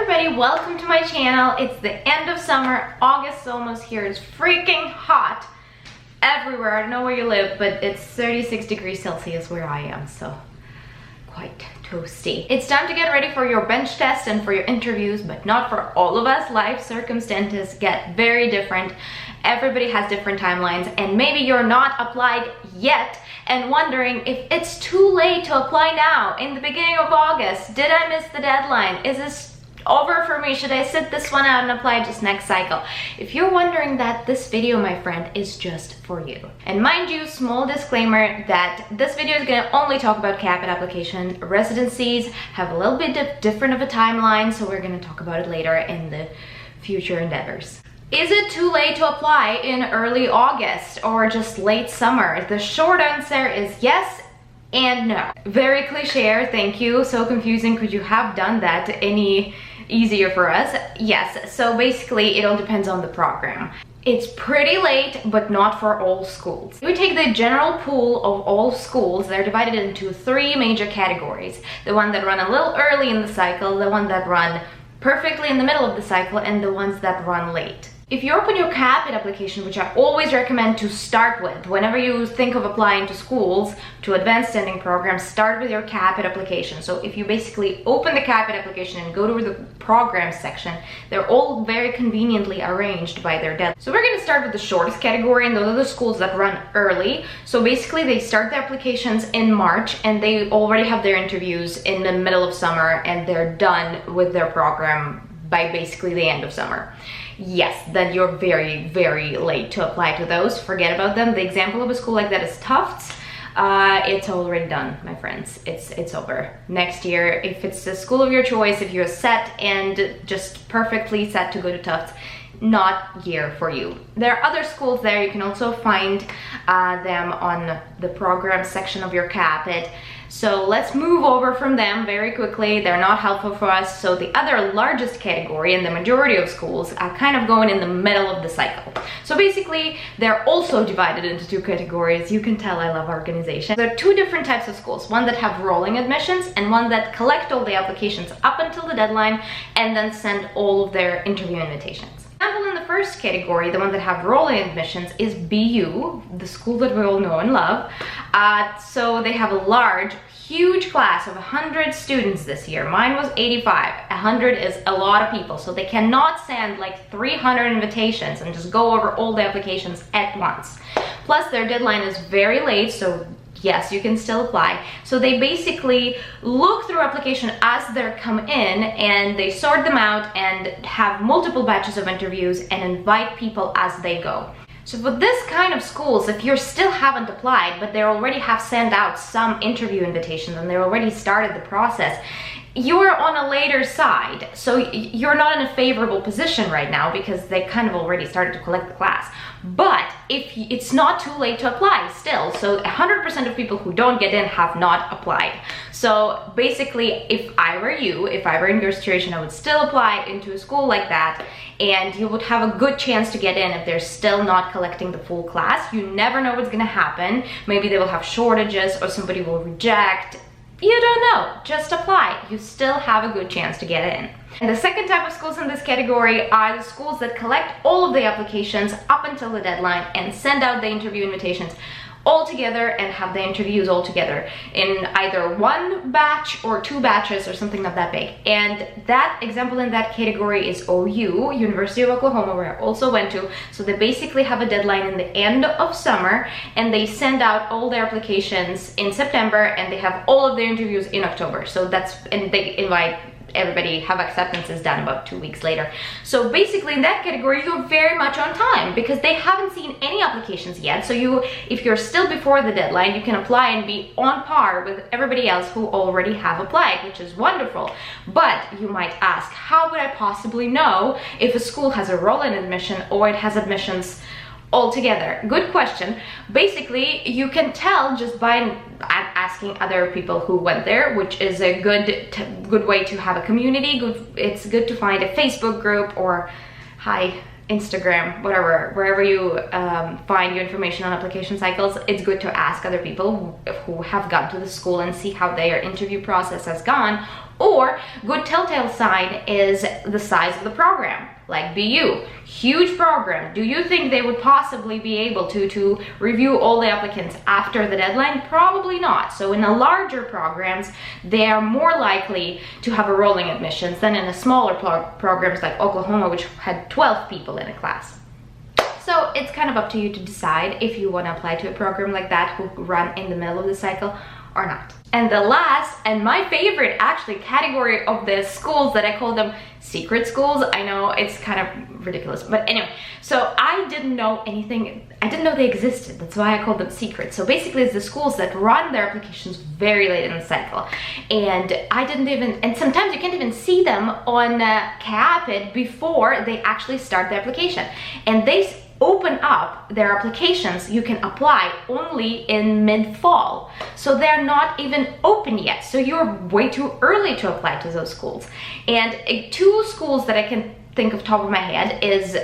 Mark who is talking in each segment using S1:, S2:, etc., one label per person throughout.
S1: everybody, welcome to my channel. It's the end of summer, August is almost here. It's freaking hot everywhere. I don't know where you live, but it's 36 degrees Celsius where I am, so quite toasty. It's time to get ready for your bench test and for your interviews, but not for all of us. Life circumstances get very different. Everybody has different timelines, and maybe you're not applied yet and wondering if it's too late to apply now in the beginning of August. Did I miss the deadline? Is this over for me? Should I sit this one out and apply just next cycle? If you're wondering that, this video, my friend, is just for you. And mind you, small disclaimer that this video is gonna only talk about CAPIT application. Residencies have a little bit different of a timeline, so we're gonna talk about it later in the future endeavors. Is it too late to apply in early August or just late summer? The short answer is yes and no. Very cliche, thank you. So confusing. Could you have done that any easier for us? Yes. So basically it all depends on the program. It's pretty late, but not for all schools. We take the general pool of all schools. They're divided into three major categories. The one that run a little early in the cycle, the one that run perfectly in the middle of the cycle, and the ones that run late. If you open your CAPIT application, which I always recommend to start with, whenever you think of applying to schools, to advanced standing programs, start with your CAPIT application. So if you basically open the CAPIT application and go to the programs section, they're all very conveniently arranged by their deadline. So we're going to start with the shortest category, and those are the schools that run early. So basically they start their applications in March, and they already have their interviews in the middle of summer, and they're done with their program by basically the end of summer. Yes, then you're very, very late to apply to those. Forget about them. The example of a school like that is Tufts. It's already done, my friends. It's over. Next year, if it's the school of your choice, if you're set and just perfectly set to go to Tufts, not year for you. There are other schools there. You can also find them on the program section of your CAPIT. So let's move over from them very quickly. They're not helpful for us. So the other largest category, and the majority of schools, are kind of going in the middle of the cycle. So basically, they're also divided into two categories. You can tell I love organization. There are two different types of schools, one that have rolling admissions and one that collect all the applications up until the deadline and then send all of their interview invitations. Example in the first category, the one that have rolling admissions, is BU, the school that we all know and love. So they have a large, huge class of 100 students this year. Mine was 85. 100 is a lot of people, so they cannot send like 300 invitations and just go over all the applications at once. Plus their deadline is very late, so yes, you can still apply. So they basically look through application as they come in, and they sort them out and have multiple batches of interviews and invite people as they go. So for this kind of schools, if you still haven't applied, but they already have sent out some interview invitations and they already started the process, you're on a later side. So you're not in a favorable position right now because they kind of already started to collect the class. But if it's not too late to apply still, so 100% of people who don't get in have not applied. So basically, if I were you, if I were in your situation, I would still apply into a school like that, and you would have a good chance to get in if they're still not collecting the full class. You never know what's gonna happen. Maybe they will have shortages or somebody will reject. You don't know, just apply. You still have a good chance to get in. And the second type of schools in this category are the schools that collect all of the applications up until the deadline and send out the interview invitations all together and have the interviews all together in either one batch or two batches or something not that big. And that example in that category is OU, University of Oklahoma, where I also went to. So they basically have a deadline in the end of summer, and they send out all their applications in September, and they have all of their interviews in October. So and they invite everybody, have acceptances done about 2 weeks later. So basically in that category, you're very much on time because they haven't seen any applications yet. So if you're still before the deadline, you can apply and be on par with everybody else who already have applied, which is wonderful. But you might ask, how would I possibly know if a school has a roll-in admission or it has admissions altogether? Good question. Basically, you can tell just by asking other people who went there, which is a good way to have a community. It's good to find a Facebook group or Instagram, whatever, wherever you find your information on application cycles. It's good to ask other people who have gone to the school and see how their interview process has gone. Or good telltale sign is the size of the program. Like BU, huge program. Do you think they would possibly be able to review all the applicants after the deadline? Probably not. So in the larger programs, they are more likely to have a rolling admissions than in the smaller programs like Oklahoma, which had 12 people in a class. So it's kind of up to you to decide if you want to apply to a program like that who run in the middle of the cycle or not. And the last and my favorite actually category of the schools, that I call them secret schools. I know it's kind of ridiculous, but anyway, so I didn't know anything, I didn't know they existed. That's why I called them secret. So basically it's the schools that run their applications very late in the cycle. And I didn't even, and sometimes you can't even see them on Capit before they actually start the application. And they open up their applications, you can apply only in mid-fall. So they're not even open yet. So you're way too early to apply to those schools. And two schools that I can think of top of my head is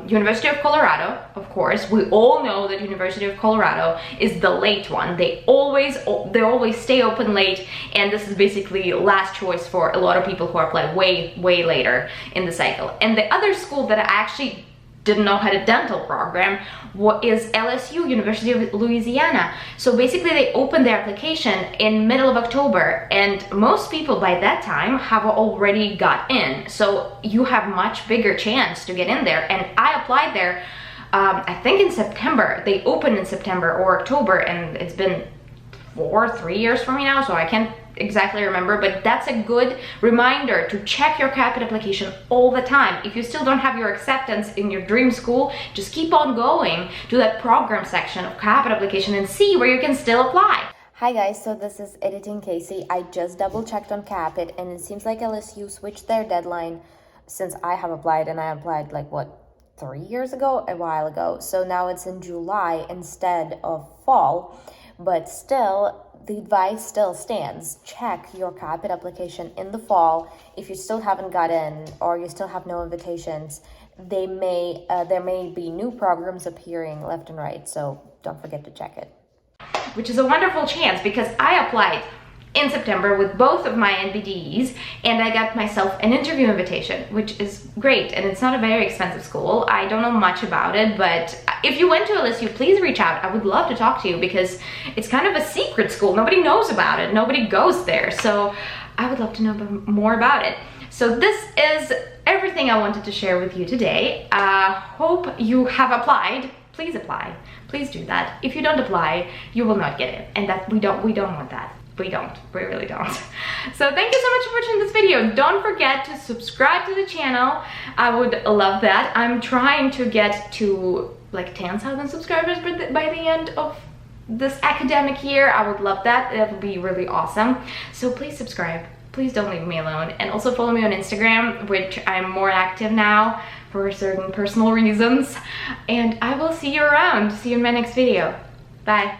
S1: University of Colorado, of course. We all know that University of Colorado is the late one. They always stay open late, and this is basically last choice for a lot of people who apply way later in the cycle. And the other school that I actually didn't know had a dental program is LSU, University of Louisiana. So basically they open their application in middle of October, and most people by that time have already got in. So you have much bigger chance to get in there. And I applied there, I think in September. They opened in September or October, and it's been 3 years for me now, so I can't exactly remember, but that's a good reminder to check your Capit application all the time. If you still don't have your acceptance in your dream school, just keep on going to that program section of Capit application and see where you can still apply.
S2: Hi guys, so this is Editing Casey. I just double checked on Capit, and it seems like LSU switched their deadline since I have applied, and I applied like what, 3 years ago, a while ago. So now it's in July instead of fall, but still the advice still stands. Check your Capit application in the fall. If you still haven't got in or you still have no invitations, there may be new programs appearing left and right, so don't forget to check it.
S1: Which is a wonderful chance, because I applied in September with both of my NBDs, and I got myself an interview invitation, which is great. And it's not a very expensive school. I don't know much about it, but if you went to LSU, please reach out. I would love to talk to you, because it's kind of a secret school. Nobody knows about it. Nobody goes there. So I would love to know more about it. So this is everything I wanted to share with you today. Hope you have applied. Please apply. Please do that. If you don't apply, you will not get it. And that we don't want that. We really don't. So thank you so much for watching this video. Don't forget to subscribe to the channel. I would love that. I'm trying to get to like 10,000 subscribers by the end of this academic year. I would love that. That would be really awesome. So please subscribe. Please don't leave me alone. And also follow me on Instagram, which I'm more active now for certain personal reasons. And I will see you around. See you in my next video. Bye.